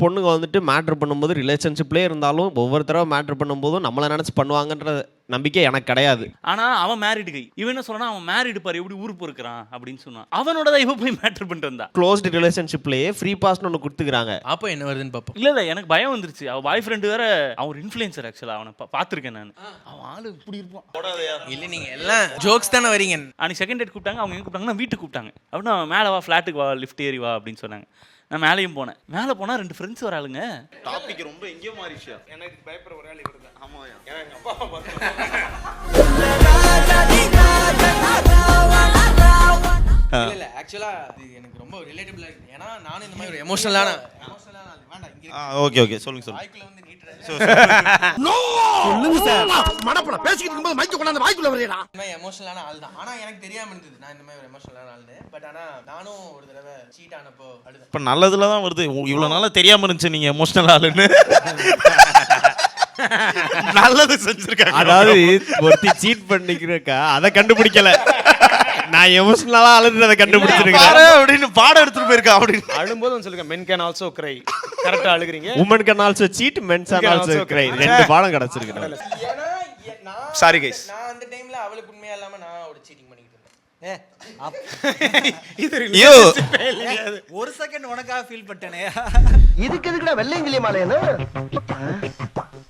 பொண்ணுங்க வந்துட்டு மேட்ரு பண்ணும்போது ரிலேஷன்ஷிப்லேயே இருந்தாலும் ஒவ்வொரு தடவை மேட்ரு பண்ணும்போதும் நம்மளை நினச்சி பண்ணுவாங்கன்ற நம்பிக்கை எனக்கு கிடையாது. ஆனால் அவன் மேரிடு கை. இவன் என்ன சொன்னா, அவன் மேரிடு பாரு எப்படி ஊருக்கு இருக்கிறான் அப்படின்னு சொன்னான். அவனோட தான் இவன் போய் மேட்ரு பண்ணிட்டு வந்தா. க்ளோஸ்டு ரிலேஷன்ஷிப்லேயே ஃப்ரீ பாஸ்ன்னு ஒன்று கொடுத்துக்கிறாங்க. அப்போ என்ன வருதுன்னு பார்ப்போம். இல்லை எனக்கு பயம் வந்துருச்சு. அவன் பாய் ஃப்ரெண்டு வேற, அவன் ஒரு இன்ஃப்ளூயன்சர். ஆக்சுவலாக அவனை பார்த்துருக்கேன் நான். அவன் ஆளு இப்படி இருப்பான். இல்லை நீங்கள் எல்லாம் ஜோக்ஸ் தானே வரீங்க. அன்னைக்கு செகண்ட் டேட் கூப்பிட்டாங்க. அவங்க எங்கே கூப்பிட்டாங்கன்னா வீட்டுக்கு கூப்பிட்டாங்க. அப்படின்னா மேலே வா, ஃப்ளாட்டுக்கு வா, லிஃப்ட் ஏறி வா அப்படின்னு சொன்னாங்க. நான் மேலேயும் போனேன். மேலே போனால் 2 ஃப்ரெண்ட்ஸ் வராளுங்க. டாபிக் ரொம்ப எங்கேயோ மாறிடுச்சு. எனக்கு பயப்படுற ஒரு ஆள் இவர் தான். ஆமாம், எனக்கு அப்பா இல்ல ஆக்சுவலா இது எனக்கு ரொம்ப ரிலேட்டபிளா இருக்கு. ஏன்னா நானும் இந்த மாதிரி ஒரு எமோஷனலான வேண்டாம் இங்க ஓகே சொல்லுங்க வாய்க்குள்ள வந்து நீட்ற சொல்லுங்க சார். மடப்பட பேசிக்கிட்டு இருக்கும்போது மைக்க கொண்டாந்து வாய்க்குள்ள வரேடா. இந்த மாதிரி எமோஷனலான ஆள் தான். ஆனா எனக்கு தெரியாம இருந்தது நான் இந்த மாதிரி ஒரு எமோஷனலான ஆள்னு. பட் ஆனா நானும் ஒரு தடவை சீட் ஆனப்போ அழுதேன். இப்போ நல்லதுல தான் வருது. இவ்வளோ நாளாக தெரியாமல் இருந்துச்சு நீங்கள் எமோஷனல் ஆளுன்னு. நல்லது செஞ்சுருக்காங்க. அதாவது ஒருத்தி சீட் பண்ணிக்கிறக்கா அதை கண்டுபிடிக்கல, நான் எமோஷனலா அழுதுறதை கண்டுபிடிச்சிருக்கேன் அப்படின்னு பாடம் எடுத்துட்டு போயிருக்கா. அப்படின்னு அழும்போது வந்து சொல்லுங்க, men can also cry. கரெக்டா அழுகுறீங்க. women can also cheat, men can also cry. 2 பாடம் கிடைச்சிருக்கு. ஏன்னா நான் சாரி கைஸ். நான் அந்த டைம்ல அவளுக்கு உண்மையா இல்லாம நான் ஒரு சீட்டிங் பண்ணிட்டு இருந்தேன். ஐயோ, ஒரு செகண்ட் உனக்காக ஃபீல் பண்ணிட்டேனே. இதுக்கு எதுக்குடா வெள்ளையங்கிலி மாலையன்னு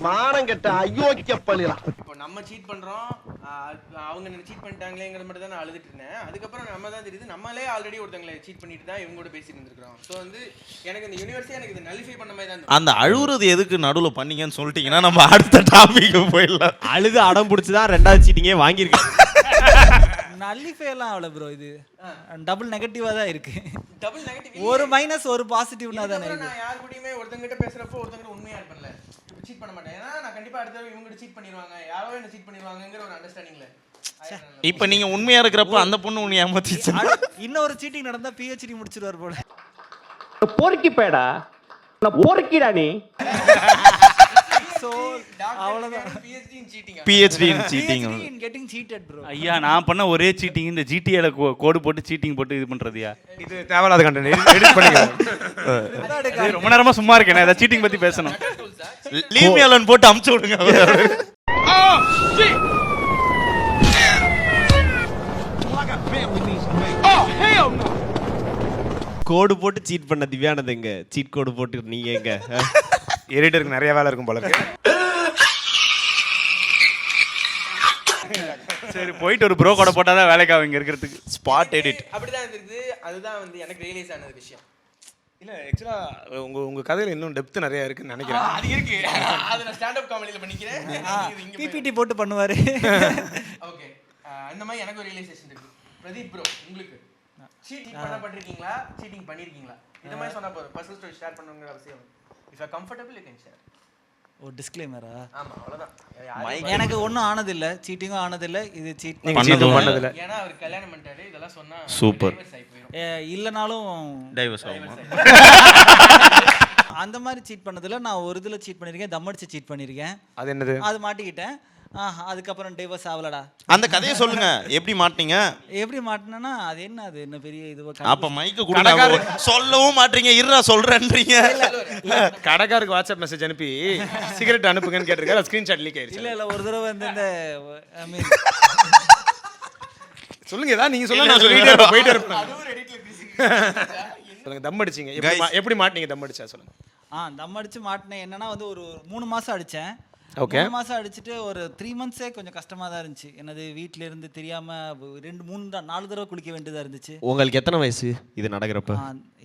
மானம் கெட்ட அயோக்கிய பள்ளிடா. இப்போ நம்ம சீட் பண்றோம், அவங்க என்ன சீட் பண்ணிட்டாங்களேங்கிற மட்டும் தான் நான் அழுதுட்டு இருந்தேன். அதுக்கப்புறம் நம்ம தான் தெரியுது நம்மளே ஆல்ரெடி ஒருத்தங்களை சீட் பண்ணிட்டு தான் இவங்க கூட பேசிட்டு இருந்திருக்கிறோம். ஸோ வந்து எனக்கு இந்த யூனிவர்ஸே எனக்கு இது நலிஃபை பண்ண மாதிரி தான். அந்த அழுகுறது எதுக்கு நடுவில் பண்ணீங்கன்னு சொல்லிட்டீங்கன்னா நம்ம அடுத்த டாபிக் போயிடலாம். அழுது அடம் பிடிச்சி தான் 2வது சீட்டிங்கே வாங்கியிருக்கேன். நல்லிஃபே எல்லாம் அவ்வளோ ப்ரோ, இது டபுள் நெகட்டிவா தான் இருக்கு. டபுள் நெகட்டிவ், ஒரு மைனஸ் ஒரு பாசிட்டிவ்னா தானே இருக்கு. நான் யார் கூடயுமே ஒருத்தங்கிட்ட பேசுறப்போ ஒருத்தங்கிட்ட உண்மையா இருப்பேன்ல, சீட் பண்ண மாட்டேன். ஏன்னா நான் கண்டிப்பா அடுத்த தடவை இவங்க சீட் பண்ணிடுவாங்க, யாரோ என்ன சீட் பண்ணிடுவாங்கங்கிற ஒரு அண்டர்ஸ்டாண்டிங்ல. இப்போ நீங்க உண்மையா இருக்கிறப்ப அந்த பொண்ணு உன்னை ஏமாத்திச்சு. இன்னொரு சீட்டிங் நடந்தா PhD முடிச்சிருவார் போல. பொறுக்கி பேடா, நான் பொறுக்கிடா நீ. சோ அவ்வளவுதான். PhD in cheating. PhD in getting cheated bro. ஐயா, நான் பண்ண ஒரே சீட்டிங் இந்த GTAல கோடு போட்டு சீட்டிங் போட்டு இது பண்றதுயா. இது தேவையில்லாத கண்டென்ட் எடிட் பண்ணிக்கலாம். ரொம்ப நேரமா சும்மா இருக்கேன், ஏதாவது சீட்டிங் பத்தி பேசணும். லீவ் மீ அலோன் போட்டு அமுச்சு விடுங்க. கோடு போட்டு சீட் பண்ண திவ்யானது எங்க? சீட் கோடு போட்டு நீங்க எங்க? எடிட்டருக்கு நிறைய வேலை இருக்கும் போல இருக்கு. சரி, போயிட்டு ஒரு ப்ரோ கோட போட்டாதான் வேலைக்காக இங்க இருக்கிறதுக்கு. ஸ்பாட் எடிட் அப்படிதான் இருந்தது. அதுதான் வந்து எனக்கு ரியலைஸ் ஆனது விஷயம். இல்ல ஆக்சுவலா உங்க கதையில இன்னும் டெப்த் நிறைய இருக்குன்னு நினைக்கிறேன். அது இருக்கு, அது நான் ஸ்டாண்ட் அப் காமெடியில பண்ணிக்கிறேன். PPT போட்டு பண்ணுவாரு. ஓகே, இந்த மாதிரி எனக்கு ஒரு ரியலைசேஷன் இருக்கு. பிரதீப் ப்ரோ, உங்களுக்கு சீட்டிங் பண்ணப்பட்டிருக்கீங்களா, சீட்டிங் பண்ணிருக்கீங்களா? இந்த மாதிரி சொன்னா போதும், பர்சனல் ஸ்டோரி ஷேர் பண்ணுங்கிற அவசியம். If you comfortable you can share. ஒரு டிஸ்க்ளைமரா? ஆமா, அவ்வளவுதான். எனக்கு ஒன்றும் ஆனதில்ல, சீட்டிங்கும் ஆனதில்ல, இது சீட் பண்ணதில்ல. ஏன்னா அவர் கல்யாணம் பண்ணிட்டாரு, இதெல்லாம் சொன்னா சூப்பர். இல்லைனாலும் டைவர்ஸ் ஆகுமா? அந்த மாதிரி சீட் பண்ணதில்ல. நான் ஒரு இதில் சீட் பண்ணியிருக்கேன், தம் அடிச்சு சீட் பண்ணியிருக்கேன். அது என்னது? அது மாட்டிக்கிட்டேன். அதுக்கப்புறம் டைவர்ஸ் ஆகலடா. அந்த கதையை சொல்லுங்க, எப்படி மாட்டீங்க? எப்படி மாட்டினா அது என்ன பெரிய இதுவா? அப்ப மைக்க கொடுங்க. சொல்லவும் மாட்டீங்க, இருடா சொல்றேன்றீங்க. கடைக்காருக்கு வாட்ஸ்அப் மெசேஜ் அனுப்பி சிகரெட் அனுப்புங்கன்னு கேட்டிருக்காரு, ஸ்கிரீன்ஷாட் லீக் ஆயிருச்சு. இல்ல ஒரு தடவை வந்து இந்த சொல்லுங்க, ஏதாவது நீங்க சொல்ல, நான் சொல்லிட்டே போயிட்டே இருப்பேன். சொல்லுங்க, தம் அடிச்சீங்க. எப்படி மாட்டீங்க? தம் அடிச்சா சொல்லுங்க. தம் அடிச்சு மாட்டினேன். என்னன்னா வந்து ஒரு 3 மாசம் அடிச்சேன். ஓகே, 3 மாசம் அடிச்சுட்டு ஒரு 3 மந்த்ஸே கொஞ்சம் கஷ்டமா தான் இருந்துச்சு. என்னது வீட்ல இருந்து தெரியாம 2 3 4 தடவை குளிக்க வேண்டியதா இருந்துச்சு. உங்களுக்கு எத்தனை வயசு இது நடக்கிறப்ப?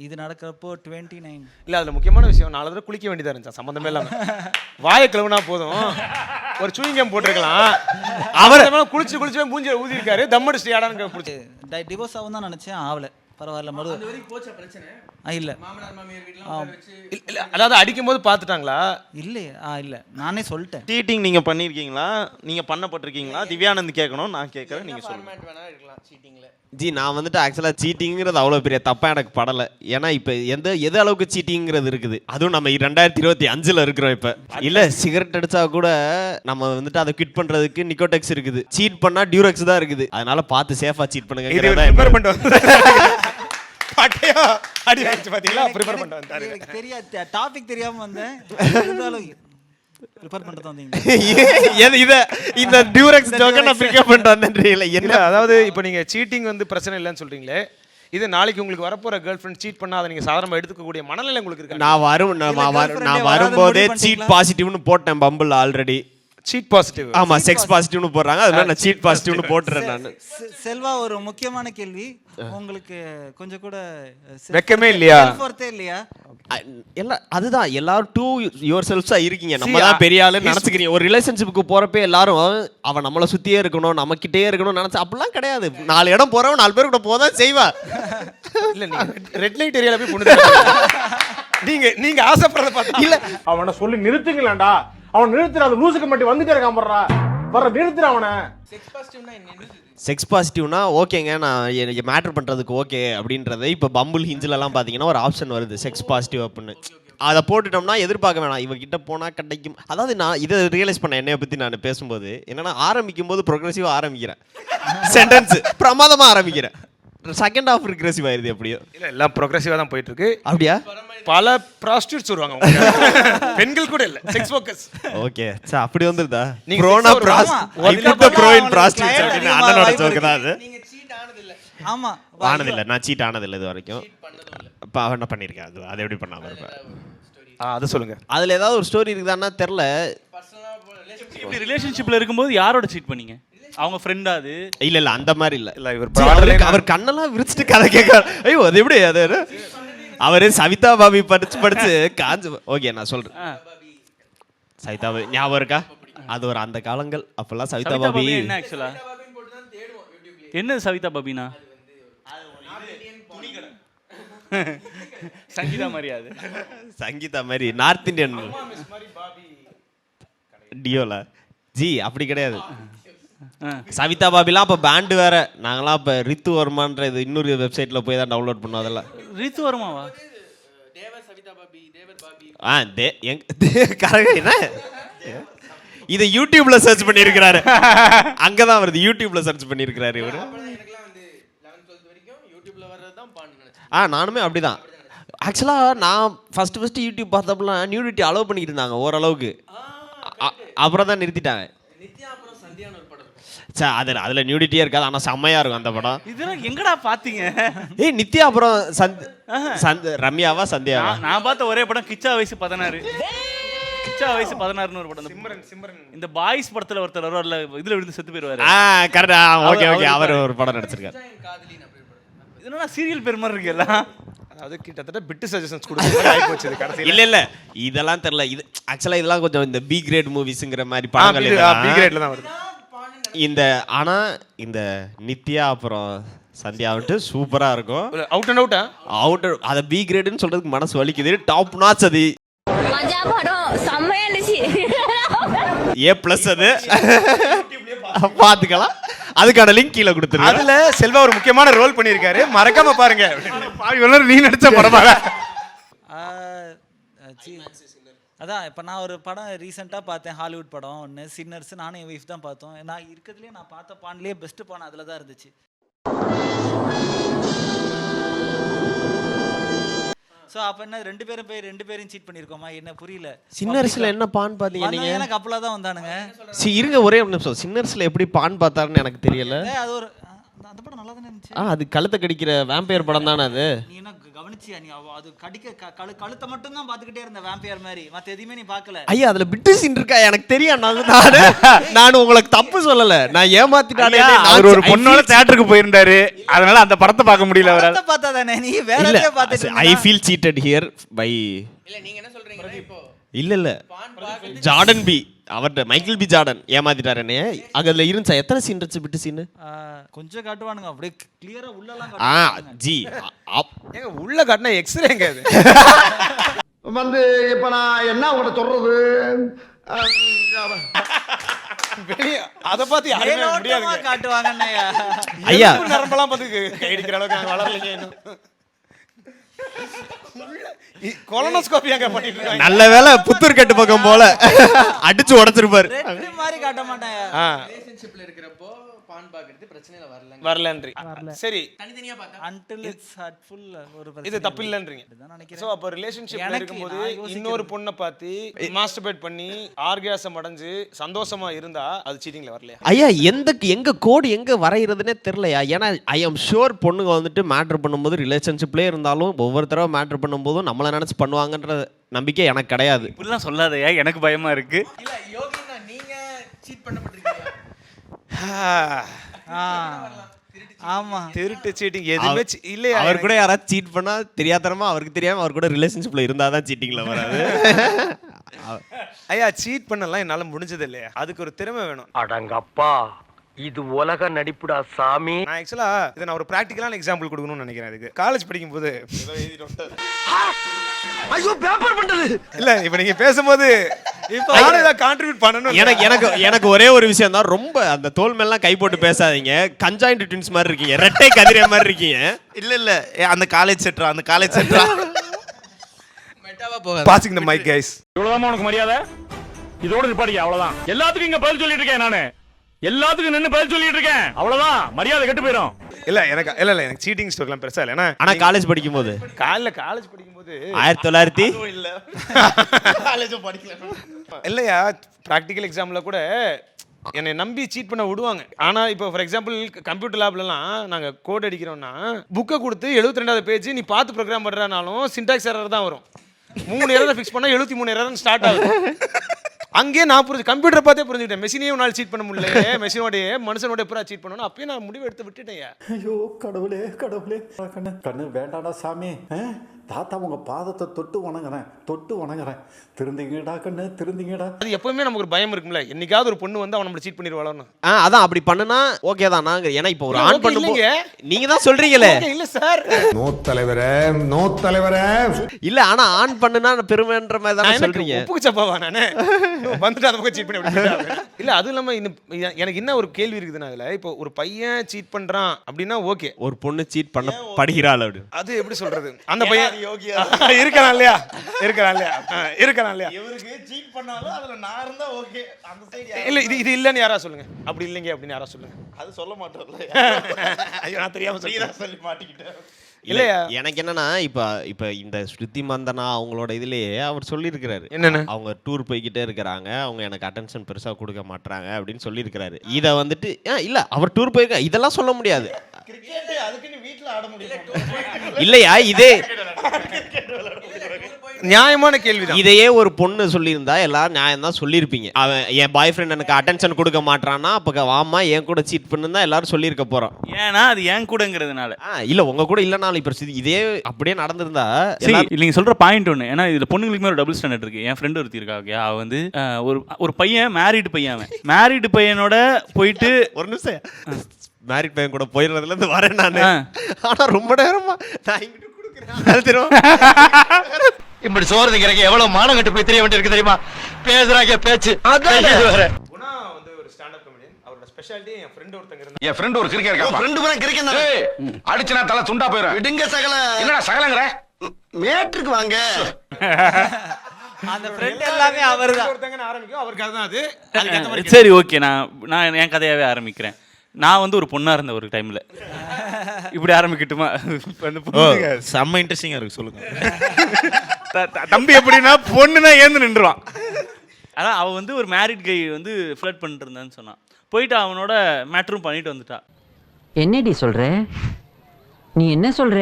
இது நடக்கிறப்போ 29. இல்ல அதுல முக்கியமான விஷயம், 4 தடவை குளிக்க வேண்டியதா இருந்துச்சு. சம்பந்தமே இல்லாம வாயை கழுவுனா போதும், ஒரு சூயிங்கம் போட்டுருக்கலாம். அவர் குளிச்சு மூஞ்சில ஊதி இருக்காரு, தம் அடிச்சு யாடான்னு குளிச்சு. டிவோர்ஸ் ஆகும் தான் நினைச்சேன், ஆகல. பரவாயில்ல, மறு அது வரைக்கும் போச்சா பிரச்சனை? இல்ல மாமனார் மாமியார் வீட்ல வச்சு இல்ல, அதாவது அடிக்கும் போது பாத்துட்டாங்களா? இல்ல நானே சொல்லிட்டேன். சீட்டிங் நீங்க பண்ணிருக்கீங்களா? நீங்க பண்ணப்பட்டிருக்கீங்களா? திவ்யானந்த் கேட்கணும், நான் கேட்கறேன், நீங்க சொல்லுங்க. ஃபார்மேட் வேணா இருக்கலாம் சீட்டிங்ல. ஜி, நான் வந்துட்டு ஆக்சுவலாக சீட்டிங்கிறது அவ்வளோ பெரிய தப்பாக எனக்கு படலை. ஏன்னா இப்போ எது அளவுக்கு சீட்டிங்கிறது இருக்குது, அதுவும் நம்ம 2025 இருக்கிறோம். இப்போ இல்லை, சிகரெட் அடித்தா கூட நம்ம வந்துட்டு அதை குவிட் பண்ணுறதுக்கு நிக்கோடெக்ஸ் இருக்குது. சீட் பண்ணால் டியூரெக்ஸ் தான் இருக்குது. அதனால பார்த்து சேஃபாக சீட் பண்ணுங்க. பாட்டியா அடி ஆயிடுச்சு பாத்தீங்களா ப்ரிப்பேர் பண்ணிட்டு வந்தாரு எனக்கு தெரியாது, டாபிக் தெரியாம வந்தேன். இருந்தாலும் ப்ரிப்பேர் பண்ணிட்டு வந்தீங்க. இந்த டியூரெக்ஸ் ஜோக்க நான் பிக்கப் பண்ணிட்டு வந்தேன்றீங்களே இல்ல என்ன? அதாவது இப்போ நீங்க சீட்டிங் வந்து பிரச்சனை இல்லைன்னு சொல்றீங்களே, இது நாளைக்கு உங்களுக்கு வரப்போற கேர்ள் ஃப்ரெண்ட் சீட் பண்ணா அதை நீங்க சாதாரணமா எடுத்துக்கக்கூடிய மனநிலை உங்களுக்கு இருக்கா? நான் வரும்போதே சீட் பாசிட்டிவ்னு போட்டேன் பம்பிள் ஆல்ரெடி. Cheat positive. ஆமா, செக்ஸ் பாசிட்டிவ்னு போடுறாங்க, அதனால நான் சீட் பாசிட்டிவ்னு போட்டுறேன் நான். செல்வா, ஒரு முக்கியமான கேள்வி. உங்களுக்கு கொஞ்சம் கூட வெக்கமே இல்லையா? பொறுத்தே இல்லையா? அதுதான் எல்லாரும் டூ யுவர் செல்ஃப்ஸா இருக்கீங்க. நம்ம தான் பெரிய ஆளுன்னு நினைச்சுக்கிறீங்க. ஒரு ரிலேஷன்ஷிப்புக்கு போறப்ப எல்லாரும் அவன் நம்மளை சுத்தியே இருக்கணும், நம்ம கிட்டே இருக்கணும் நினைச்சு, அப்படிலாம் கிடையாது. 4 இடம் போறவன் 4 பேர் கூட போதான் செய்வா. இல்ல நீங்க ரெட் லைட் ஏரியால போய் பொண்ணு நீங்க ஆசைப்படுறத பார்த்தா இல்ல அவனை சொல்லி நிறுத்துங்களேன்டா. அவன் நிறுத்துற அந்த லூசுக்கு மட்டும் வந்துட்டே இருக்கான் போடுறா. வர நிறுத்துற அவனை. செக்ஸ் பாசிட்டிவ்னா என்ன? செக்ஸ் பாசிட்டிவ்னா ஓகேங்க, நான் மேட்டர் பண்ணுறதுக்கு ஓகே அப்படின்றத இப்போ பம்பிள் ஹிஞ்சிலலாம் பார்த்தீங்கன்னா ஒரு ஆப்ஷன் வருது செக்ஸ் பாசிட்டிவ் அப்படின்னு. அதை போட்டுட்டோம்னா எதிர்பார்க்க வேணாம், இவகிட்ட போனால் கிடைக்கும். அதாவது நான் இதை ரியலைஸ் பண்ணேன் என்னைய பற்றி நான் பேசும்போது. என்னன்னா ஆரம்பிக்கும் போது ப்ரோக்ரெசிவாக ஆரம்பிக்கிறேன், சென்டென்ஸ் பிரமாதமாக ஆரம்பிக்கிறேன், செகண்ட் ஹாஃப் ரிக்ரெசிவ் ஆயிருது. எப்படியோ இல்ல எல்லாம் ப்ரோக்ரெசிவா தான் போயிட்டு இருக்கு. அப்படியா? பல ப்ராஸ்டியூட்ஸ் வருவாங்க பெண்கள் கூட இல்ல, செக்ஸ் ஃபோக்கஸ். ஓகே சார், அப்படி வந்துருதா? நீங்க ப்ரோனா sex ப்ராஸ் ஆமா. I put the bro in prostitutes அப்படின்னு அண்ணனோட ஜோக் தான் அது. நீங்க சீட் ஆனது இல்ல? ஆமா, ஆனதில்லை, நான் சீட் ஆனதில்லை இது வரைக்கும். இப்போ அவன் என்ன பண்ணியிருக்கேன், அது எப்படி பண்ணாமல் இருப்பேன். அதை சொல்லுங்க. அதில் ஏதாவது ஒரு ஸ்டோரி இருக்குதான்னா தெரில. பர்சனலா இப்படி ரிலேஷன்ஷிப்ல இருக்கும்போது யாரோட சீட் பண்ணீங்க? அவங்க ஃப்ரெண்டா அது? இல்ல அந்த மாதிரி இல்ல. இல்ல இவர் அவர் கண்ணெல்லாம் விரிச்சிட்டு கதை கேட்க. ஐயோ அது எப்படி அது? அவரு சவிதா பாபி படிச்சு காஞ்சு. ஓகே நான் சொல்றேன். சவிதா பாபி ஞாபகம் இருக்கா? அது ஒரு அந்த காலங்கள். அப்பெல்லாம் சவிதா பாபி என்ன ஆக்சுவலா என்ன சவிதா பாபினா? சங்கீதா மாதிரி அது. சங்கீதா மாதிரி நார்த் இந்தியன் டியோல ஜி அப்படி கிடையாது. சவிதா பாபிலாம் அப்போ பேண்டு வேற. நாங்களாம் இப்போ ரித்து வர்மான்ற இது இன்னொரு வெப்சைட்ல போய் தான் டவுன்லோட் பண்ணோம். அதெல்லாம் ரித்து வருமாவா? தேவர் சவிதா பாபி, தேவர் பாபி. கரெக்ட். என்ன இதை யூடியூப்ல சர்ச் பண்ணியிருக்கிறாரு. அங்கதான் வருது, யூடியூப்ல சர்ச் பண்ணியிருக்கிறாரு இவரு. எனக்குலாம் வந்து 11th 12th வரைக்கும் யூடியூப்ல வர்றது தான் பான்னு நினைச்சேன். நானுமே அப்படிதான். ஆக்சுவலாக நான் ஃபர்ஸ்ட் யூடியூப் பார்த்தப்பலாம் நியூடிட்டி அலோவ் பண்ணிக்கிட்டு இருந்தாங்க ஓரளவுக்கு. அப்புறம் தான் நிறுத்திட்டாங்க. நித்யா அப்புறம் சந்தியான்னு ஒரு படம் இருக்கும். சார் அதில் நியூடிட்டியே இருக்காது, ஆனால் செம்மையாக இருக்கும் அந்த படம். இதெல்லாம் எங்கடா பாத்தீங்க? நித்யா அப்புறம் ரம்யாவா சந்தியாவா? நான் பார்த்த ஒரே படம் கிச்சா வயசு 16. கிச்சா வயசு 16ன்னு ஒரு படம். சிம்ரன் இந்த பாய்ஸ் படத்துல ஒருத்தர் வருவார்ல, இதுல விழுந்து செத்து போயிருவாரு. கரெக்டா. ஓகே அவர் ஒரு படம் நடிச்சிருக்காரு. என் காதலின்னு அப்படி ஒரு படம். இதனால சீரியல் பேர் மாதிரி இருக்கு எல்லாம். அதாவது கிட்டத்தட்ட பிட் சஜஷன்ஸ் கொடுத்து ஆகி போச்சு கடைசியில். இல்ல இதெல்லாம் தெரியல. இது ஆக்சுவலா இதெல்லாம் கொஞ்சம் இந்த பி கிரேட் மூவிஸ்ங்கிற மாதிரி படங்கள் பி கிரேட்ல தான் வருது. இந்த ஆனா இந்த நித்யா அப்புறம் சந்தியா வந்துட்டு சூப்பரா இருக்கும். அவுட் அண்ட் அவுட் அதை பி கிரேட்னு சொல்றதுக்கு மனசு வலிக்குது. டாப் நாட்ச் அது. மஜா படம் செம்மையா இருந்துச்சு. A+ அது பாத்துக்கலாம். அதுக்கான லிங்க் கீழே கொடுத்துருங்க. அதுல செல்வா ஒரு முக்கியமான ரோல் பண்ணியிருக்காரு, மறக்காம பாருங்க. நீ நடிச்ச படமா? அதான் இப்போ நான் ஒரு படம் ரீசெண்டாக பார்த்தேன், ஹாலிவுட் படம் ஒன்று, சின்னர்ஸ். நானும் என் ஒய்ஃப் தான் பார்த்தோம். நான் இருக்கிறதுலேயே நான் பார்த்த பான்லேயே பெஸ்ட்டு பான் அதில் தான் இருந்துச்சு. ஸோ அப்போ என்ன ரெண்டு பேரும் சீட் பண்ணியிருக்கோமா? என்ன புரியல. சின்னர்ஸ்ல என்ன பான் பாத்தீங்க நீங்க? எனக்கு அப்பல தான் வந்தானுங்க. இருங்க ஒரே ஒரு நிமிஷம். சின்னர்ஸ்ல எப்படி பான் பார்த்தாருன்னு எனக்கு தெரியல. அது ஒரு அந்த படம் நல்லா தானே இருந்துச்சு. அது கழுத்தை கடிக்கிற வேம்பயர் படம் தானே அது? நீ என்ன கவனிச்சியா? நீ அது கடிக்க கழுத்தை மட்டும் தான் பார்த்துக்கிட்டே இருந்த வேம்பயர் மாதிரி, மற்ற எதையுமே நீ பார்க்கல. ஐயா அதுல பிட்டு சீன் இருக்கா? எனக்கு தெரியும். நான் உங்களுக்கு தப்பு சொல்லல, நான் ஏமாத்திட்டானே. அவர் ஒரு பொண்ணோட தியேட்டருக்கு போயிருந்தாரு, அதனால அந்த படத்தை பார்க்க முடியல. அவரால் பார்த்தா தானே நீ வேற எதையோ பார்த்துட்டு. I feel cheated here by. இல்ல நீங்க என்ன சொல்றீங்க இப்போ? இல்ல ஜார்டன் பி, அவர்ட்ட மைக்கேல் பி ஜார்டன் ஏமாத்திட்டாரு என்னைய. அதுல இருந்துச்சா எத்தனை சீன் இருந்துச்சு பிட்டு சீன்? கொஞ்சம் காட்டுவானுங்க, அப்படியே கிளியரா உள்ளலாம் காட்டுவாங்க. ஜி ஏங்க உள்ள காட்டினா எக்ஸ்ரேங்க அது. வந்து இப்ப நான் என்ன உங்கள்கிட்ட சொல்றது? வெளிய அத பார்த்து யாருமே முடியாதுங்க. காட்டுவாங்க ஐயா. நரம்பெல்லாம் பார்த்து கைடிக்கிற அளவுக்கு நாங்க வளரலைங்க இன்னும். கொலனோஸ்கோபி அங்க பண்ணிட்டு இருக்காங்க. நல்ல வேளை புத்தூர் கட்டு பக்கம் போல அடிச்சு உடைச்சிருப்பாரு. மாதிரி காட்ட மாட்டாங்க. ரிலேஷன்ஷிப்ல இருக்கிறப்போ பான் பார்க்கறது பிரச்சனையில வரலன்றீங்க. சரி, தனித்தனியா பார்த்தா until it's hurtful ஒரு இது பிரச்சனை தப்பு இல்லன்றீங்க. இல்ல. நான் நினைக்கிறேன். சோ அப்ப ரிலேஷன்ஷிப்ல எனக்கு இருக்கும்போது நான் யோசிக்கிறது- இன்னொரு பொண்ணை பார்த்து மாஸ்டர்பேட் பண்ணி ஆர்காசம் அடைஞ்சு சந்தோஷமா இருந்தா அது சீட்டிங்ல வரலையா? ஐயா எங்க கோடு எங்க வரைகிறதுனே தெரியலையா. ஏன்னா ஐ எம் ஷோர் பொண்ணுங்க வந்துட்டு மேட்ரு பண்ணும்போது ரிலேஷன்ஷிப்லேயே இருந்தாலும் ஒவ்வொரு தடவை மேட்ரு பண்ணும்போதும் நம்மளை நினச்சி பண்ணுவாங்கன்ற நம்பிக்கை எனக்கு கிடையாது. இப்படிலாம் சொல்லாதயா, எனக்கு பயமா இருக்கு. இல்ல யோகினா நீங்க சீட் பண்ணப்பட்டிருக்கீங்களா? ஆமா. திருட்டு சீட்டிங் எதுவுமே இல்லையா? அவர் கூட யாராவது சீட் பண்ணா தெரியாதரமா அவருக்கு தெரியாம அவர் கூட ரிலேஷன்ஷிப்ல இருந்தாதான் சீட்டிங்ல வராது. ஐயா சீட் பண்ணலாம் என்னால முடிஞ்சது இல்லையா? அதுக்கு ஒரு திறமை வேணும். அடங்கப்பா, இது உலக நடிப்புடா சாமி. நான் ஆக்சுவலா இதை நான் ஒரு ப்ராக்டிக்கலான எக்ஸாம்பிள் கொடுக்கணும்னு நினைக்கிறேன். இதுக்கு காலேஜ் படிக்கும்போது ஐயோ பேப்பர் பண்டது இல்ல இப்ப நீங்க பேசும்போது நானே இதை கான்ட்ரிபியூட் பண்ணணும். எனக்கு ஒரே ஒரு விஷயம் தான், ரொம்ப அந்த தோல் மேலாம் கை போட்டு பேசாதீங்க. கஞ்சாயிண்ட் ட்வின்ஸ் மாதிரி இருக்கீங்க, ரெட்டை கதிரே மாதிரி இருக்கீங்க. இல்ல அந்த காலேஜ் செட்ரா மெட்டாவா போகாத. பாசிங் தி மைக் கைஸ். இவ்வளவுதான் உனக்கு மரியாதை, இதோட நிப்பாட்டிக்க. அவ்வளவுதான். எல்லாத்துக்கும் இங்க பதில் சொல்லிட்டு இருக்கேன் நானு. எல்லாத்துக்கும் நின்னு பதில் சொல்லிட்டு இருக்கேன். அவ்வளவுதான், மரியாதை கெட்டு போயிடும். இல்ல எனக்கு சீட்டிங் ஸ்டோரிலாம் பெருசா இல்ல. ஆனா காலேஜ் படிக்கும்போது காலேஜ் படிக்கும்போது 1900 இல்ல காலேஜும் படிக்கல இல்லையா, ப்ராக்டிக்கல் எக்ஸாம்ல கூட என்னை நம்பி சீட் பண்ண விடுவாங்க. ஆனா இப்போ ஃபார் எக்ஸாம்பிள் கம்ப்யூட்டர் லேப்லலாம் நாங்க கோட் அடிக்கிறோம்னா புக்கை கொடுத்து 72வது பேஜ் நீ பார்த்து ப்ரோக்ராம் பண்றனாலும் சின்டாக்ஸ் எரர் தான் வரும். 3 எரரை ஃபிக்ஸ் பண்ணா 73 எரர் ஸ்டார்ட் ஆகும். அங்கேயே நான் கம்ப்யூட்டரை பார்த்தே புரிஞ்சுக்கிட்டேன். மெஷினையும் ஒரு நாள் சீட் பண்ண முடியல, மெஷினோடைய மனுஷனோட எப்பரா சீட் பண்ணணும். அப்பயே நான் முடிவு எடுத்து விட்டுட்டேன். ஐயோ கடவுளே கண்ணு வேண்டாடா சாமி. தாத்தா உங்க பாதத்தை தொட்டு வணங்குறேன். திருந்திங்கடா கண்ணு, திருந்திங்கடா. அது எப்பவுமே நமக்கு ஒரு பயம் இருக்கும்ல, என்னைக்காவது ஒரு பொண்ணு வந்து அவன் நம்மள சீட் பண்ணிடுவாளோன்னு. அதான் அப்படி பண்ணுனா ஓகே தான். நாங்க ஏன்னா இப்போ ஒரு ஆன் பண்ணும்போது நீங்க தான் சொல்றீங்களே. இல்ல சார், நோ தலைவரே. இல்ல ஆனா ஆன் பண்ணுனா பெருமைன்ற மாதிரி தான் சொல்றீங்க. உப்புக்கு சப்பாவா நானே வந்துட்டு அந்த பக்கம் சீட் பண்ணி விட்டுட்டேன். இல்ல அது இல்லாம எனக்கு என்ன ஒரு கேள்வி இருக்குதுன்னா, அதுல இப்போ ஒரு பையன் சீட் பண்றான் அப்படின்னா ஓகே, ஒரு பொண்ணு சீட் பண்ண படுகிறாள் அப்படி அது எப்படி சொல்றது? அந்த பையன் இருக்கலாம் இல்லையா? இவருக்கு சீட் பண்ணாலும் அதுல நான் இருந்தா ஓகே. அந்த சைடு இல்ல இது இல்லன்னு யாரா சொல்லுங்க. அப்படி இல்லைங்க அப்படின்னு யாரா சொல்லுங்க. அது சொல்ல மாட்டோம்ல. ஐயோ நான் தெரியாம சொல்லி மாட்டிக்கிட்டேன். இல்லையா? எனக்கு என்னன்னா இப்ப இந்த ஸ்ருதி மந்தனா அவங்களோட இதுலயே அவர் சொல்லியிருக்கிறாரு என்னன்னு, அவங்க டூர் போய்கிட்டே இருக்கிறாங்க, அவங்க எனக்கு அட்டென்ஷன் பெருசா கொடுக்க மாட்டாங்க அப்படின்னு சொல்லியிருக்கிறாரு. இதை வந்துட்டு இல்ல அவர் டூர் போயிருக்க இதெல்லாம் சொல்ல முடியாது. கிரிக்கெட் அதுக்குன்னு வீட்ல ஆட முடியல இல்லையா? இதே நியாயமான கேள்விதான். இதையே ஒரு பொண்ணு சொல்லியிருந்தா எல்லாரும் நியாயம் தான் சொல்லியிருப்பீங்க. அவன் என் பாய் ஃப்ரெண்ட் எனக்கு அட்டென்ஷன் கொடுக்க மாட்டான்னா அப்ப வாமா என் கூட சீட் பண்ணுன்னு எல்லாரும் சொல்லியிருக்க போறோம். ஏன்னா அது என் கூடங்கிறதுனால. இல்ல உங்க கூட இல்லனாலும் இப்ப இதே அப்படியே நடந்திருந்தா நீங்க சொல்ற பாயிண்ட் ஒன்று. ஏன்னா இதுல பொண்ணுங்களுக்கு ஒரு டபுள் ஸ்டாண்டர்ட் இருக்கு. என் ஃப்ரெண்ட் ஒருத்தி இருக்கா, ஓகே, அவ வந்து ஒரு பையன் மேரிடு பையன், அவன் மேரிடு பையனோட போயிட்டு ஒரு நிமிஷம் மேரிட் பையன் கூட போயிடுறதுல இருந்து வரேன் நானு. ஆனா ரொம்ப நேரமா நான் இங்கிட்டு கொடுக்குறேன். இப்படி சோறு திங்கிறக்கு எவ்வளவு மானம் கட்டு போய் தெரிய வேண்டியிருக்கு தெரியுமா? பேசுறாங்க பேச்சு. குணா வந்து ஒரு ஸ்டாண்ட் அப் காமெடியன். அவரோட ஸ்பெஷாலிட்டி என் ஃப்ரெண்ட் ஒருத்தங்க இருந்தாங்க. என் ஃப்ரெண்ட் ஒரு கிரிக்கெட் இருக்கா? ஃப்ரெண்ட் பூரா கிரிக்கெட் தானே. அடிச்சனா தல துண்டா போயிடும். விடுங்க சகல. என்னடா சகலங்கற? மேட்ருக்கு வாங்க. அந்த ஃப்ரெண்ட் எல்லாமே அவர்தான். ஒருத்தங்க ஆரம்பிக்கும் அவருக்கு அதுதான் அது. அதுக்கு ஏத்த மாதிரி சரி ஓகே, நான் என் கதையாவே ஆரம்பிக்கிறேன். நான் வந்து ஒரு பொண்ணா இருந்த ஒரு டைம்ல இப்படி ஆரம்பிக்கட்டுமா? செம்ம இன்ட்ரெஸ்டிங்கா இருக்கு, சொல்லுங்க. தம்பி எப்படின்னா பொண்ணுனா ஏந்து நின்றுவான். அதான் அவ வந்து ஒரு மேரிட் கை வந்து ஃப்ளர்ட் பண்ணிட்டு இருந்தான்னு சொன்னான். போயிட்டு அவனோட மேட்ரும் பண்ணிட்டு வந்துட்டா. என்னடி சொல்ற? நீ என்ன சொல்ற?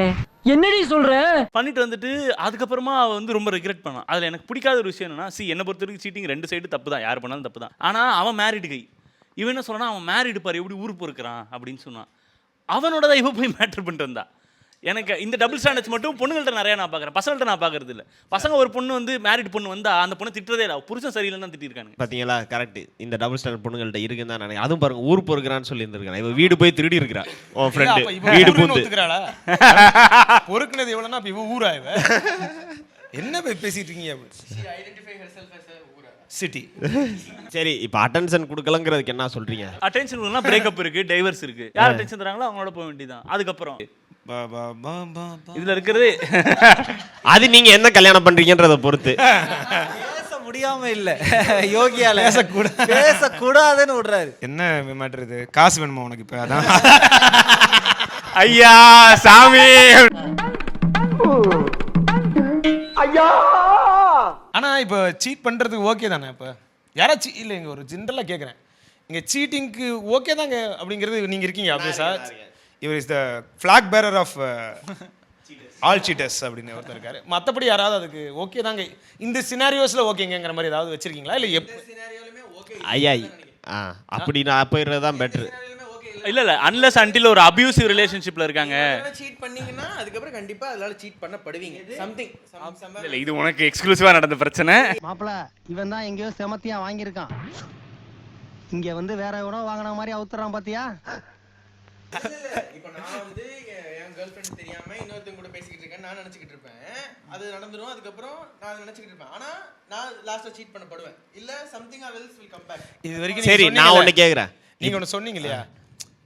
என்னடி சொல்ற? பண்ணிட்டு வந்துட்டு அதுக்கப்புறமா அவ வந்து ரொம்ப ரெக்ரெட் பண்ணான். அதுல எனக்கு பிடிக்காத ஒரு விஷயம் என்னன்னா, என்னை பொறுத்த வரைக்கும் சீட்டிங் 2 சைடு தப்பு தான், யார் பண்ணாலும் தப்பு தான். ஆனா அவன் மேரிட் கை, இவன் என்ன சொன்னா அவன் மேரிடு பாரு எப்படி ஊர் பொறுக்கிறான் அப்படின்னு சொன்னான். அவனோட தான் இவ போய் மேட்ரு பண்ணிட்டு வந்தா. எனக்கு இந்த டபுள் ஸ்டாண்டர்ட்ஸ் மட்டும் பொண்ணுங்கள்ட்ட நிறைய நான் பார்க்குறேன், பசங்கள்ட்ட நான் பார்க்கறது இல்லை. பசங்க ஒரு பொண்ணு வந்து மேரிட் பொண்ணு வந்தா அந்த பொண்ணு திட்டுறதே இல்லை, புருஷன் சரியில்லைன்னு தான் திட்டிருக்காங்க. பார்த்தீங்களா? கரெக்ட். இந்த டபுள் ஸ்டாண்டர்ட் பொண்ணுங்கள்ட்ட இருக்குன்னு தான் நினைக்கிறேன். அதுவும் பாருங்க ஊர் பொறுக்கிறான்னு சொல்லி இருந்திருக்காங்க. இவ வீடு போய் திருடி இருக்கிறா. உன் ஃப்ரெண்டு வீடு பூந்து ஒத்துக்கறாளா? பொறுக்குனது எவ்வளவுனா அப்ப இவ ஊரா இவ? என்ன பேசிட்டு இருக்கீங்க? ஐடென்டிஃபை ஹெர்செல்ஃப் as a ஊரா சிட்டி. சரி இப்போ அட்டென்ஷன் கொடுக்கலங்கிறதுக்கு என்ன சொல்றீங்க? அட்டென்ஷன் கொடுக்கலாம், பிரேக்கப் இருக்கு, டைவர்ஸ் இருக்கு. யார் அட்டென்ஷன் தராங்களோ அவங்களோட போக வேண்டியதான். அதுக்கப்புறம் இதுல இருக்கிறது அது நீங்க என்ன கல்யாணம் பண்றீங்கன்றத பொறுத்து. முடியாம இல்ல யோகியால பேசக்கூடாதுன்னு விடுறாரு. என்ன மேட்டர் இது? காசு வேணுமா உனக்கு இப்போ? அதான் ஐயா சாமி. ஆனா இப்போ சீட் பண்றதுக்கு ஓகே தானே? இப்போ யாராச்சும் இல்லை, இங்க ஒரு ஜென்ரலாக கேட்குறேன், இங்க சீட்டிங்க்கு ஓகே தாங்க அப்படிங்கிறது நீங்க இருக்கீங்க ஆப்வியஸா. இவர் is the flag bearer of all cheaters அப்படின்னு ஒருத்தர் இருக்காரு. மற்றபடி யாராவது அதுக்கு ஓகே தாங்க இந்த சினாரியோஸ்ல ஓகேங்கிற மாதிரி ஏதாவது வச்சிருக்கீங்களா? இல்லை ஐயா அப்படி நான் போயிடுறது தான் பெட்ரு. இல்ல அன்லெஸ் அன்டில் ஒரு அபியூசிவ் ரிலேஷன்ஷிப்ல இருக்காங்க, சீட் பண்ணீங்கன்னா அதுக்கப்புறம் கண்டிப்பா அதனால சீட் பண்ணப்படுவீங்க. சம்திங் இல்ல இது உனக்கு எக்ஸ்க்ளூசிவா நடந்த பிரச்சனை. மாப்பிள இவன் தான் எங்கேயோ செமத்தியா வாங்கியிருக்கான், இங்க வந்து வேற எவனோ வாங்கின மாதிரி அவுத்துறான் பாத்தியா? இப்போ நான் வந்து என் கேர்ள் ஃப்ரெண்ட் தெரியாம இன்னொருத்தங்க கூட பேசிக்கிட்டு இருக்கேன் நான் நினைச்சிட்டு இருப்பேன், அது நடந்துரும். அதுக்கப்புறம் நான் நினைச்சிட்டு இருப்பேன், ஆனா நான் லாஸ்ட்ல சீட் பண்ணப்படுவேன். இல்ல something else will come back. இது வரைக்கும் சரி நான் ஒண்ணு கேக்குறேன். நீங்க ஒன்று சொன்னீங்க இல்லையா,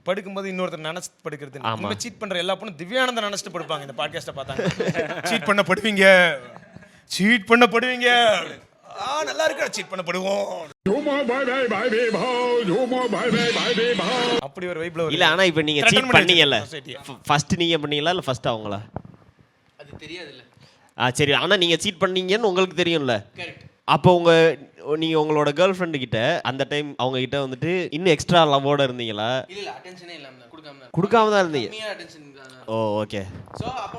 படுக்கும்போது இன்னொருத்தர் நினைச்சிட்டு படுக்கிறது. நம்ம சீட் பண்ற எல்லா பொண்ணும் திவ்யானந்தம் நினைச்சிட்டு படுப்பாங்க. இந்த பாட்காஸ்ட்டை பார்த்தாங்க, சீட் பண்ணப்படுவீங்க, சீட் பண்ணப்படுவீங்க. நல்லா இருக்கா, சீட் பண்ணப்படுவோம் அப்படி ஒரு வைப்ல இல்ல. ஆனா இப்போ நீங்க சீட் பண்ணீங்கல்ல, ஃபர்ஸ்ட் நீங்க பண்ணீங்களா இல்ல ஃபர்ஸ்ட் அவங்களா? அது தெரியாதுல்ல. சரி, ஆனா நீங்க சீட் பண்ணீங்கன்னு உங்களுக்கு தெரியும்ல. கரெக்ட். அப்போ நீங்க உங்களோட கேர்ள் ஃப்ரெண்டு கிட்ட அந்த டைம் அவங்க கிட்ட வந்துட்டு இன்னும் எக்ஸ்ட்ரா லவ்வோட இருந்தீங்களா? இல்ல அட்டென்ஷனே இல்லாம கொடுக்காம தான் இருந்தீங்க. கம்மியா அட்டென்ஷன். ஓ ஓகே.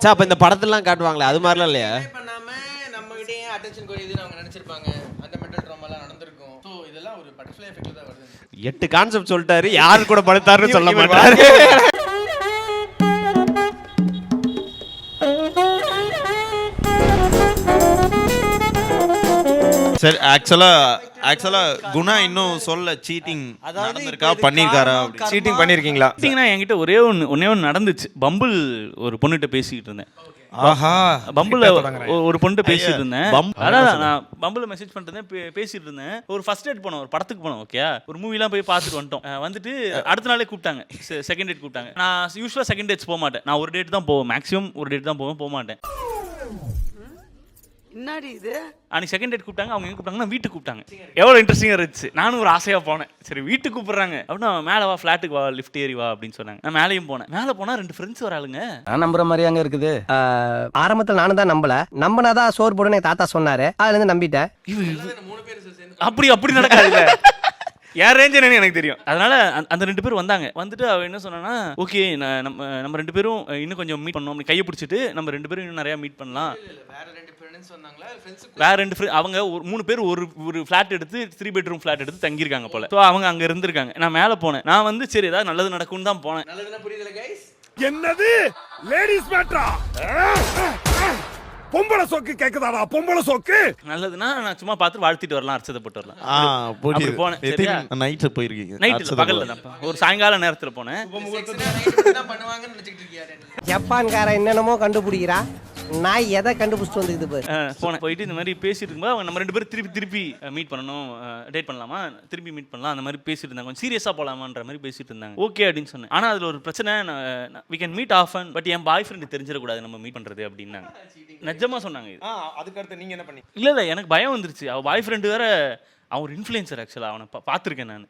சோ அப்ப இந்த படத்தெல்லாம் காட்டுவாங்களே அது மாதிரிலாம் இல்லையா? பண்ணாம நம்ம கிட்டே அட்டென்ஷன் குறையுதுன்னு அவங்க நினைச்சிருப்பாங்க. அந்த மென்டல் ட்ராமாலாம் நடந்திருக்கும். சோ இதெல்லாம் ஒரு பட்டர்ஃப்ளை எஃபெக்ட்ல தான் வருது. 8 கான்செப்ட் சொல்லிட்டாரு, யாரு கூட படுத்தாருன்னு சொல்ல மாட்டாரு. சரி, ஆக்சுவலா குணா இன்னும் சொல்ல சீட்டிங் நடந்திருக்கா, பண்ணிருக்காரா? சீட்டிங் பண்ணிருக்கீங்களா? சீட்டிங்னா என்கிட்ட ஒன்னே ஒன்று நடந்துச்சு. பம்பிள் ஒரு பொண்ணுகிட்ட பேசிக்கிட்டு இருந்தேன். ஆஹா, பம்பிள் ஒரு பொண்ணு பேசிட்டு இருந்தேன். அதான் நான் பம்பிள் மெசேஜ் பண்ணிட்டு இருந்தேன், பேசிட்டு இருந்தேன். ஒரு ஃபர்ஸ்ட் டேட் போனோம், ஒரு படத்துக்கு போனோம். ஓகே, ஒரு மூவிலாம் போய் பார்த்துட்டு வந்துட்டோம். வந்துட்டு அடுத்த நாளே கூப்பிட்டாங்க, செகண்ட் டேட் கூப்பிட்டாங்க. நான் யூஸ்வலாக செகண்ட் டேட்ஸ் போக மாட்டேன், நான் ஒரு டேட் தான் போவேன், மேக்ஸிமம் ஒரு டேட் தான் போக மாட்டேன். என்னடி இது? அன்னைக்கு செகண்ட் டேட் கூப்பிட்டாங்க. அவங்க எங்க கூப்பிட்டாங்கன்னா வீட்டுக்கு கூப்பிட்டாங்க. எவ்வளோ இன்ட்ரெஸ்டிங்காக இருந்துச்சு. நானும் ஒரு ஆசையாக போனேன். சரி வீட்டுக்கு கூப்பிட்றாங்க அப்படின்னா மேலே வா, ஃப்ளாட்டுக்கு வா, லிஃப்ட் ஏறி வா அப்படின்னு சொன்னாங்க. நான் மேலேயும் போனேன். மேலே போனால் 2 ஃப்ரெண்ட்ஸ் வராளுங்க. நான் நம்புற மாதிரி அங்க இருக்குது. ஆரம்பத்தில் நானும் தான் நம்பல, நம்பினாதான் சோறு போடுன்னு தாத்தா சொன்னாரு, அதுல இருந்து நம்பிட்டேன். அப்படி நடக்காது. யார் ரேஞ்ச் என்னன்னு எனக்கு தெரியும். அதனால அந்த 2 பேர் வந்தாங்க. வந்துட்டு அவ என்ன சொன்னா, ஓகே நம்ம 2 பேரும் இன்னும் கொஞ்சம் மீட் பண்ணோம், கையை பிடிச்சிட்டு நம்ம 2 பேரும் இன்னும் நிறைய மீட் பண்ணலாம். வேற 2 ஃப்ரெண்ட்ஸ் வந்தாங்களா? வேற 2 அவங்க 3 பேர் ஒரு ஃபிளாட் எடுத்து 3 பெட்ரூம் ஃபிளாட் எடுத்து தங்கியிருக்காங்க போல. ஸோ அவங்க அங்க இருந்திருக்காங்க. நான் மேலே போனேன். நான் வந்து சரி ஏதாவது நல்லது நடக்கும்னு தான் போனேன். நல்லதுன்னா புரியுதுல கைஸ்? என்னது லேடிஸ் மேட்ரா? பொம்பளை சோக்கு கேக்குதாடா? பொம்பளை சோக்கு நல்லதுன்னா நான் சும்மா பார்த்து வாழ்த்திட்டு வரலாம், அர்ச்சதை போட்டு வரலாம். அப்படி போனேன். நைட்டு போயிருக்கீங்க? நைட்டு பகல்ல தான், ஒரு சாயங்கால நேரத்துல போனேன். பண்ணுவாங்கன்னு நினைச்சிட்டு இருக்கியா? ஜப்பான்கார என்னென்னமோ கண்டுபிடிக்கிறா, நான் எதை கண்டுபிடிச்சிட்டு வந்துக்குது பாரு. போனேன். போயிட்டு இந்த மாதிரி பேசிட்டு இருக்கும்போது அவங்க நம்ம 2 பேரும் திருப்பி மீட் பண்ணணும், டேட் பண்ணலாமா, திருப்பி மீட் பண்ணலாம், அந்த மாதிரி பேசிட்டு இருந்தாங்க. கொஞ்சம் சீரியஸா போலாமான்ற மாதிரி பேசிட்டு இருந்தாங்க. ஓகே அப்படின்னு சொன்னேன். ஆனா அதுல ஒரு பிரச்சனை, we can meet often, but என் பாய் ஃப்ரெண்ட் தெரிஞ்சிடக்கூடாது நம்ம மீட் பண்றது அப்படின்னாங்க. நிஜமா சொன்னாங்க. இது அதுக்கு அடுத்து நீங்க என்ன பண்ணி? இல்ல எனக்கு பயம் வந்துருச்சு. அவ பாய் ஃப்ரெண்டு வேற, அவன் ஒரு இன்ஃப்ளூயன்சர். ஆக்சுவலா அவனை பார்த்துருக்கேன் நான்.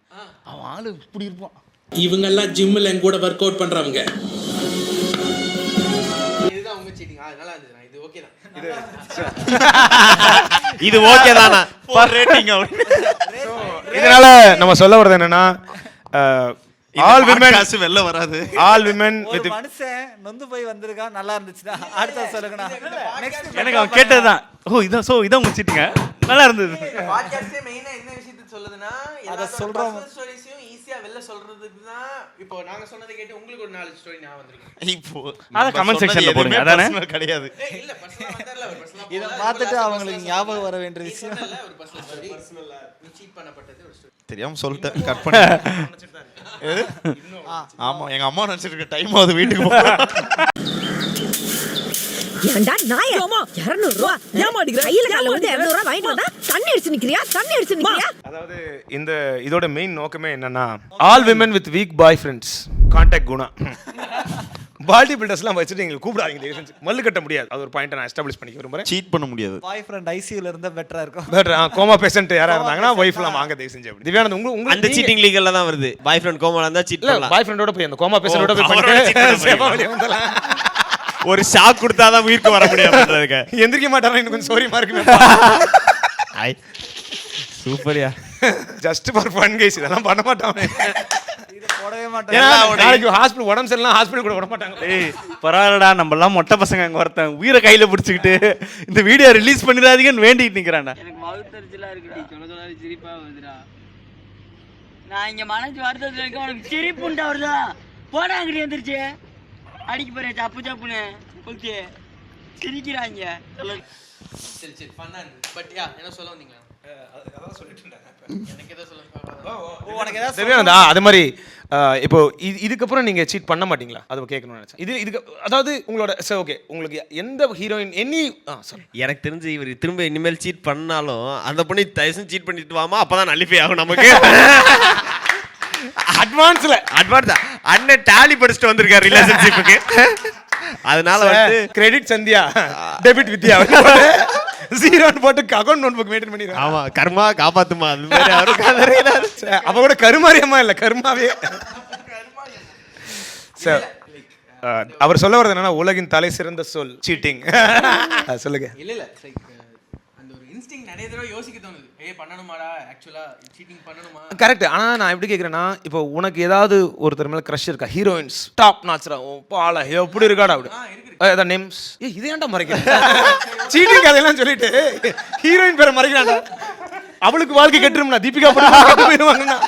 அவன் ஆளு இப்படி இருப்பான். இவங்கெல்லாம் ஜிம்மில் என் கூட ஒர்க் அவுட் பண்றவங்க. இதுதான் உங்க சீட்டிங். அதனால இது ஓகே தான். இது ஓகே தானா ஃபார் ரேட்டிங் அவுட். இதனால நம்ம சொல்ல வரது என்னன்னா, ஆல் விமன் காசு வெல்ல வராது. ஆல் விமன் வித் மனுஷன் நொந்து போய் வந்திருக்கா, நல்லா இருந்துச்சுன்னா அடுத்த சொல்லுங்கண்ணா. எனக்கு அவன் கேட்டதுதான், இதான் உங்க சீட்டிங்க, நல்லா இருந்தது. பாட்காஸ்டே மெயினா என்ன விஷயத்தை சொல்லுதுன்னா, அத சொல்றோம் ஸ்டோரிஸையும் ஈஸியா வெளில சொல்றதுக்கு தான். இப்போ நாங்க சொன்னதை கேட்டு உங்களுக்கு ஒரு 4 ஸ்டோரி ஞாபகம் வந்திருக்கு. இப்போ அத கமெண்ட் செக்ஷன்ல போடுங்க. அதானே கிடையாது. இல்ல பர்சனலா வந்தார்ல, ஒரு பர்சனலா இத பார்த்துட்டு அவங்களுக்கு ஞாபகம் வர வேண்டிய விஷயம் இல்ல, ஒரு பர்சனல் ஸ்டோரி. நீ சீட் பண்ணப்பட்டது ஒரு ஸ்டோரி. தெரியாம சொல்லிட்டேன், கட் பண்ணு. ஆமா, எங்க அம்மா நினைச்சிட்டு டைம் ஆகுது, வீட்டுக்கு போறேன். ஏண்டா நாய் 200 ரூபாய் ஏமாடிக்கிற கையில கால்ல வந்து 200 ரூபாய் வாங்கிட்டு வந்தா தண்ணி அடிச்சு நிக்கிறியா? அதாவது இந்த இதோட மெயின் நோக்கமே என்னன்னா, all women with weak boyfriends contact Guna. Body பில்டர்ஸ்லாம் வச்சுட்டு எங்களுக்கு கூப்பிடாதீங்க தயவு செஞ்சு. மல்லு கட்ட முடியாது. அது ஒரு பாயிண்ட் நான் எஸ்டாப்லிஷ் பண்ணிக்க விரும்புறேன். சீட் பண்ண முடியாது. பாய் ஃப்ரெண்ட் ஐசியூல இருந்தா பெட்டரா இருக்கும். பட் கோமா பேஷண்ட் யாரா இருந்தாங்கன்னா வைஃப்லாம் வாங்க தயவு செஞ்சு. அப்படி திவ்யானந்த் உங்களுக்கு அந்த சீட்டிங் லீகல்ல தான் வருது. பாய் ஃப்ரெண்ட் கோமால இருந்தா சீட் பண்ணலாம். பாய் ஃப்ரெண்டோட போய் அந்த கோமா பேஷண்டோட போய் பண்ணிட்டு சேவா வெளிய வந்தலாம். ஒரு ஷாக் கொடுத்தாதான் உயிருக்கு வர முடியாதுன்றதுக்கு. எந்திரிக்க மாட்டாரா இன்னும் கொஞ்சம் சோரியமா இருக்குமே. ஐ சூப்பர்யா. Just for fun guys. இதெல்லாம் பண்ண மாட்டாங்க. இது போடவே மாட்டாங்க. ஏன்னா நாளைக்கு ஹாஸ்பிடல் உடம்பு சரியில்லைனா ஹாஸ்பிடல் கூட விட மாட்டாங்க. ஏய் பரவாயில்லடா, நம்ம எல்லாம் மொட்டை பசங்க அங்க ஒருத்தன் உயிரை கையில பிடிச்சிக்கிட்டு இந்த வீடியோ ரிலீஸ் பண்ணிடாதீங்கன்னு வேண்டிட்டு நிக்கிறான்டா. எனக்கு மவுத்தரிச்சலா இருக்குடி, சொல்ல சிரிப்பா வருதுடா. நான் இங்க மனசு வருத்தத்துல இருக்க, உனக்கு சிரிப்புண்டா வருதா? போடா அங்கடி வந்துருச்சு, அடிக்க போறேன் சப்பு சப்புன்னு ஓகே சிரிக்கிறாங்க. சரி சரி ஃபன்னா இருக்கு. பட் யா என்ன சொல்ல வந்தீங்களா? அதான் சொல்லிட்டு இருந்தாங்க. எனக்கு ஏதோ சொல்ல உனக்கு ஏதாவது சரியானதா? அது மாதிரி இப்போ இதுக்கப்புறம் நீங்க சீட் பண்ண மாட்டீங்களா? அது கேட்கணும்னு நினைச்சேன். இதுக்கு அதாவது உங்களோட சரி ஓகே, உங்களுக்கு எந்த ஹீரோயின் எனி எனக்கு தெரிஞ்சு இவர் திரும்ப இனிமேல் சீட் பண்ணாலும் அந்த பொண்ணு தயவுசெய்து சீட் பண்ணிட்டு வாமா, அப்பதான் நல்லிஃபை ஆகும் நமக்கு. அட்வான்ஸ்ல அண்ணன் டேலி படிச்சுட்டு வந்திருக்காரு ரிலேஷன்ஷிப்புக்கு. அதனால வந்து கிரெடிட் சந்தியா, டெபிட் வித்யா, ஜீரோன்னு போட்டு அக்கௌண்ட் நோட் புக் மெயின்டைன் பண்ணிடுறாங்க. ஆமா, கர்மா காப்பாத்துமா அது மாதிரி அவருக்கு. அப்ப கூட கருமாரியம்மா இல்ல கர்மாவே. சார் அவர் சொல்ல வரது என்னன்னா உலகின் தலை சிறந்த சொல் சீட்டிங். சொல்லுங்க. இல்ல அந்த ஒரு இன்ஸ்டிங்க்ட் நிறைய தடவை யோசிக்க தோணுது. பண்ணணுமாடா ஆக்சுவலா சீட்டிங் பண்ணணுமா? கரெக்ட். ஆனா நான் எப்படி கேக்குறேன்னா, இப்போ உனக்கு ஏதாவது ஒருத்தர் மேல கிரஷ் இருக்கா? ஹீரோயின்ஸ் டாப் நாச்ரா பால எப்படி இருக்காடா அப்படி அத நேம்ஸ் இது ஏன்டா மறைக்கிறேன்? சீட்டிங் கதையெல்லாம் சொல்லிட்டு ஹீரோயின் பேரை மறைக்கிறான்டா. அவளுக்கு வாழ்க்கை கெட்டுரும்னா தீபிகா போயிடுவாங்கன்னா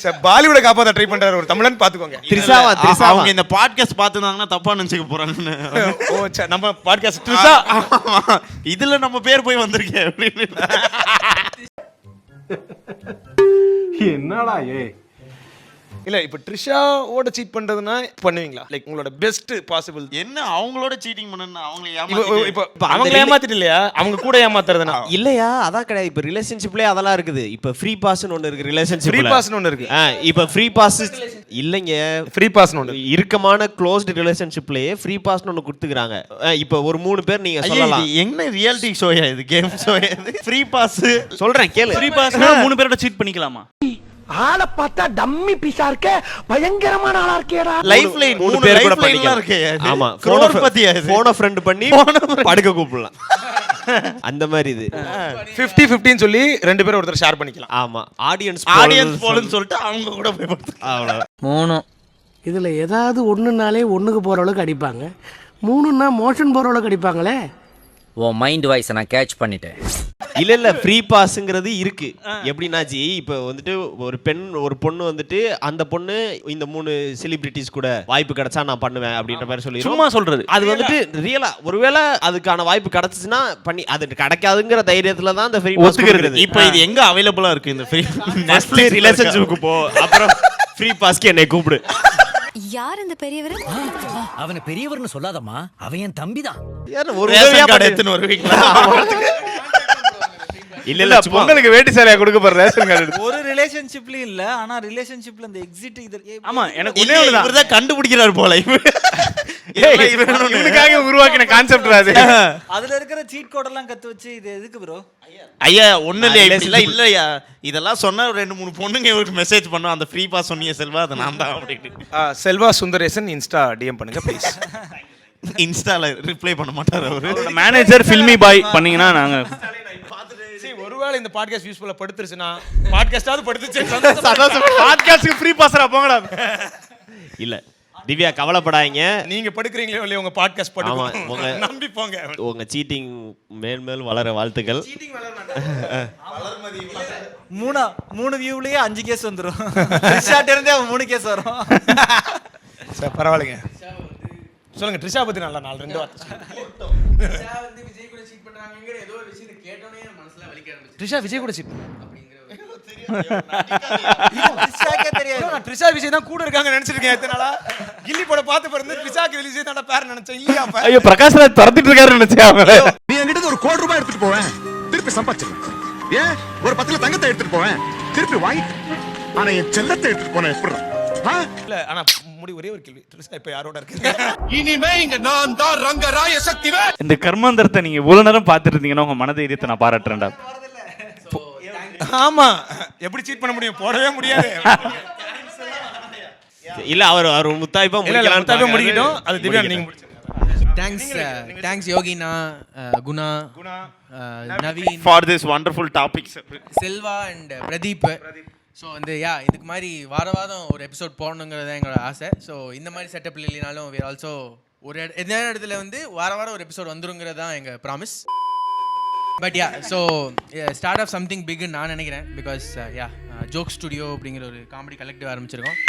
சார் பாலிவுட காப்பாத்த ட்ரை பண்றாரு ஒரு தமிழன் பாத்துக்கோங்க. த்ரிஷாவா அவங்க இந்த பாட்காஸ்ட் பார்த்துனாங்கன்னா தப்பா நினைச்சுக்க போறாங்கன்னு. ஓ சரி, நம்ம பாட்காஸ்ட் த்ரிஷா இதுல நம்ம பேர் போய் வந்திருக்கேன் அப்படின்னு. என்னடா ஏ இல்ல இப்ப ட்ரிஷாவோட சீட் பண்றதுன்னா பண்ணுவீங்களா? லைக் உங்களோட பெஸ்ட் பாசிபிள் என்ன அவங்களோட சீட்டிங் பண்ணனும்? அவங்கள இப்போ அவங்க ஏமாத்திட்டு இல்லையா, அவங்க கூட ஏமாத்துறதுனா இல்லையா? அதான் கிடையாது. இப்ப ரிலேஷன்ஷிப்லயே அதெல்லாம் இருக்குது. இப்ப ஃப்ரீ பாஸ்னு ஒன்னு இருக்கு ரிலேஷன்ஷிப்ல. ஃப்ரீ பாஸ்னு ஒன்னு இருக்கு. இப்ப ஃப்ரீ பாஸ் இல்லைங்க, ஃப்ரீ பாஸ்னு ஒன்னு இறுக்கமான க்ளோஸ்டு ரிலேஷன்ஷிப்லயே ஃப்ரீ பாஸ்னு ஒன்னு கொடுத்துக்கறாங்க. இப்ப ஒரு 3 பேர் நீங்க சொல்லலாம். என்ன ரியாலிட்டி ஷோயா இது? கேம் ஷோயா இது? ஃப்ரீ பாஸ் சொல்றேன் கேளு. ஃப்ரீ பாஸ்னா 3 பேரோட சீட் பண்ணிக்கலாமா? ஆளை பார்த்தா டம்மி பீஸா இருக்க, பயங்கரமான ஆளா இருக்கேடா. லைஃப் லைன் 3 பேர் கூட பண்ணிக்கலாம். பண்ணிக்கலாம். ஆமா, போன ஃப்ரெண்ட் பண்ணி படுக்க கூப்பிடலாம். அந்த மாதிரி இது 50-50 சொல்லி 2 பேர் ஒருத்தர் ஷேர் பண்ணிக்கலாம். ஆமா, ஆடியன்ஸ் போலன்னு சொல்லிட்டு அவங்க கூட போய் படுத்துக்கலாம். அவ்வளவுதான். 3 இதுல ஏதாவது ஒண்ணுனாலே ஒண்ணுக்கு போற அளவுக்கு அடிப்பாங்க, 3ன்னா மோஷன் போற அளவுக்கு அடிப்பாங்களே. உன் மைண்ட் வாய்ஸை நான் கேட்ச் பண்ணிட்டேன். இல்ல ஃப்ரீ பாஸ்ங்கிறது இருக்கு. எப்படின்னா ஜி, இப்போ வந்துட்டு ஒரு பொண்ணு வந்துட்டு அந்த பொண்ணு இந்த 3 செலிபிரிட்டிஸ் கூட வாய்ப்பு கிடைச்சா நான் பண்ணுவேன் அப்படின்ற மாதிரி சொல்லி சும்மா சொல்றது. அது வந்துட்டு ரியலா ஒருவேளை அதுக்கான வாய்ப்பு கிடைச்சுச்சுன்னா பண்ணி, அது கிடைக்காதுங்கிற தைரியத்துல தான் அந்த ஃப்ரீ பாஸ் கொடுக்கிறது. இப்போ இது எங்க அவைலபிளா இருக்கு? இந்த ஃப்ரீ ஃபர்ஸ்ட் ரிலேஷன்ஷிப்க்கு போ, அப்புறம் ஃப்ரீ பாஸ்க்கு என்னை கூப்பிடு. யார் இந்த பெரியவர்? அவனை பெரியவர்னு சொல்லாதம்மா, அவன் என் தம்பிதான். ஒரு ரேஷன் கார்டு எடுத்துன்னு வருவீங்களா? இல்ல பொங்கலுக்கு வேட்டி சேலையா கொடுக்க போற ரேஷன் கார்டு ஒரு ரிலேஷன்ஷிப்லயும் இல்ல, ஆனா ரிலேஷன்ஷிப்ல இந்த எக்ஸிட் இது. ஆமா, எனக்கு ஒண்ணே ஒண்ணுதான். இவர்தான் கண்டுபிடிக்கிறார் போல. இவனுக்காக உருவாக்கின கான்செப்ட் அது. அதுல இருக்கிற சீட் கோட் எல்லாம் கத்து வச்சு இது எதுக்கு ப்ரோ? ஐயா ஒண்ணு இல்லையா, இதெல்லாம் சொன்னா 2-3 பொண்ணுங்க இவருக்கு மெசேஜ் பண்ணோம். அந்த ஃப்ரீ பாஸ் சொன்னீங்க செல்வா, அது நான் தான் அப்படின்னு. செல்வா சுந்தரேசன் இன்ஸ்டா டிஎம் பண்ணுங்க ப்ளீஸ். இன்ஸ்டால ரிப்ளை பண்ண மாட்டார் அவரு. மேனேஜர் ஃபில்மி பாய் பண்ணீங்கன்னா நாங்க ஒருவேளை இந்த பாட்காஸ்ட் யூஸ்ஃபுல்லா படுத்துருச்சுன்னா பாட்காஸ்டாவது படுத்துச்சு. பாட்காஸ்ட்க்கு ஃப்ரீ பாஸ்ரா போங்கடா. இல்ல திவ்யா கவலைப்படாதீங்க, நீங்க படுக்குறீங்களோ இல்லையா உங்க பாட்காஸ்ட் படுங்க, நம்பி போங்க. உங்க சீட்டிங் மேல் வளர வாழ்த்துக்கள். சீட்டிங் வளர மாட்டாங்க. 3 வியூலயே 5 கேஸ் வந்துரும். ரிஷாட் இருந்தே 3 கேஸ் வரும். சார் பரவாயில்லைங்க, சொல்லுங்க. ட்ரிஷா பத்தி நல்லா 2 வார்த்தை. ட்ரிஷா வந்து விஜய் கூட சீட் பண்றாங்கங்கற ஏதோ ஒரு விஷயத்தை கேட்டோனே என் மனசுல வலிக்க ஆரம்பிச்சு. ட்ரிஷா விஜய் கூட சீட் அப்படிங்கற ரிஷாக்கே தெரியாது. நான் ட்ரிஷா விஜய் தான் கூட இருக்காங்க நினைச்சிட்டு இருக்கேன் எத்தனை நாளா. கில்லி போட பார்த்து பிறந்து ட்ரிஷாக்கு விஜய் தான் பேர் நினைச்சேன். இல்லையா? ஐயோ பிரகாஷ் ராஜ் துரத்திட்டு இருக்காரு நினைச்சேன். அவங்க நீ என்கிட்ட ஒரு ₹1 கோடி எடுத்துட்டு போவேன், திருப்பி சம்பாதிச்சிருவேன். ஏன் ஒரு 10 கிலோ தங்கத்தை எடுத்துட்டு போவேன், திருப்பி வாங்கிட்டு. ஆனா என் செல்லத்தை எடுத்துட்டு போனேன் எப்படி? இல்ல ஆனா ஒரே ஒரு கேள்வி ட்ரிஸ்டா இப்போ யாரோட இருக்கு? இனிமே இங்க நான் தான் ரங்கராய சக்திவே. இந்த கர்மாந்தரத்தை நீங்க இவ்வளவு நேரம் பார்த்துட்டு இருந்தீங்கன்னா உங்க மனதைரியத்தை நான் பாராட்டுறேன்டா. ஆமா, எப்படி சீட் பண்ண முடியும்? போடவே முடியாது. இல்ல அவர் முத்தாய்ப்பா முடிக்கட்டும். அது திவ்யா நீங்க தேங்க்ஸ் யோகினா, Guna, Naveen for this wonderful topics, Selva and Pradeep. So வந்து இதுக்கு மாதிரி வாரம் ஒரு எபிசோட் போடணுங்கிறது தான் எங்களோட ஆசை. ஸோ இந்த மாதிரி செட்டப்பில் இல்லைனாலும் we are also ஒரு எந்த இடத்துல வந்து வாரம் ஒரு எபிசோட் வந்துருங்கிறது தான் எங்கள் promise. But so start off something பிக்னு நான் நினைக்கிறேன். பிகாஸ் ஜோக் ஸ்டுடியோ அப்படிங்கிற ஒரு காமெடி கலெக்டிவ் ஆரம்பிச்சிருக்கோம்.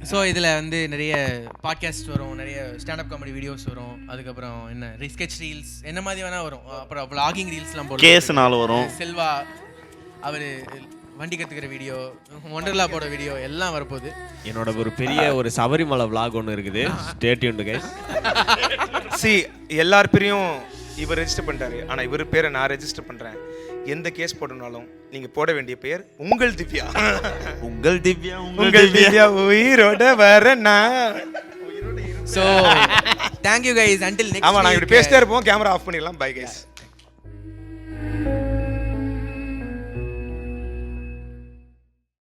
ஸோ இதில் வந்து நிறைய பாட்காஸ்ட் வரும், நிறைய ஸ்டாண்டப் காமெடி வீடியோஸ் வரும், அதுக்கப்புறம் என்ன ஸ்கெட்ச் ரீல்ஸ் என்ன மாதிரி வேணால் வரும், அப்புறம் vlogging ரீல்ஸ்லாம் போடுறோம், கேஸ்னால வரும், செல்வா அவர் வண்டி கற்றுக்கிற வீடியோ, ஒண்டர்லா போட வீடியோ எல்லாம் வரப்போகுது. என்னோட ஒரு பெரிய ஒரு சபரிமலை vlog ஒன்று இருக்குது. Stay tuned guys. எல்லார் பேரையும் இவர் ரெஜிஸ்டர் பண்ணிட்டாரு, ஆனால் இவர் பேரை நான் ரெஜிஸ்டர் பண்ணுறேன். எந்த கேஸ் போடணும்னாலும் நீங்கள் போட வேண்டிய பெயர் உங்கள் திவ்யா. உங்கள் திவ்யா, உங்கள் திவ்யா உயிரோட வரனா. So thank you guys. Until next. ஆமாம், நாங்கள் இப்படி பேசிட்டே இருப்போம். கேமரா ஆஃப் பண்ணிடலாம். Bye guys.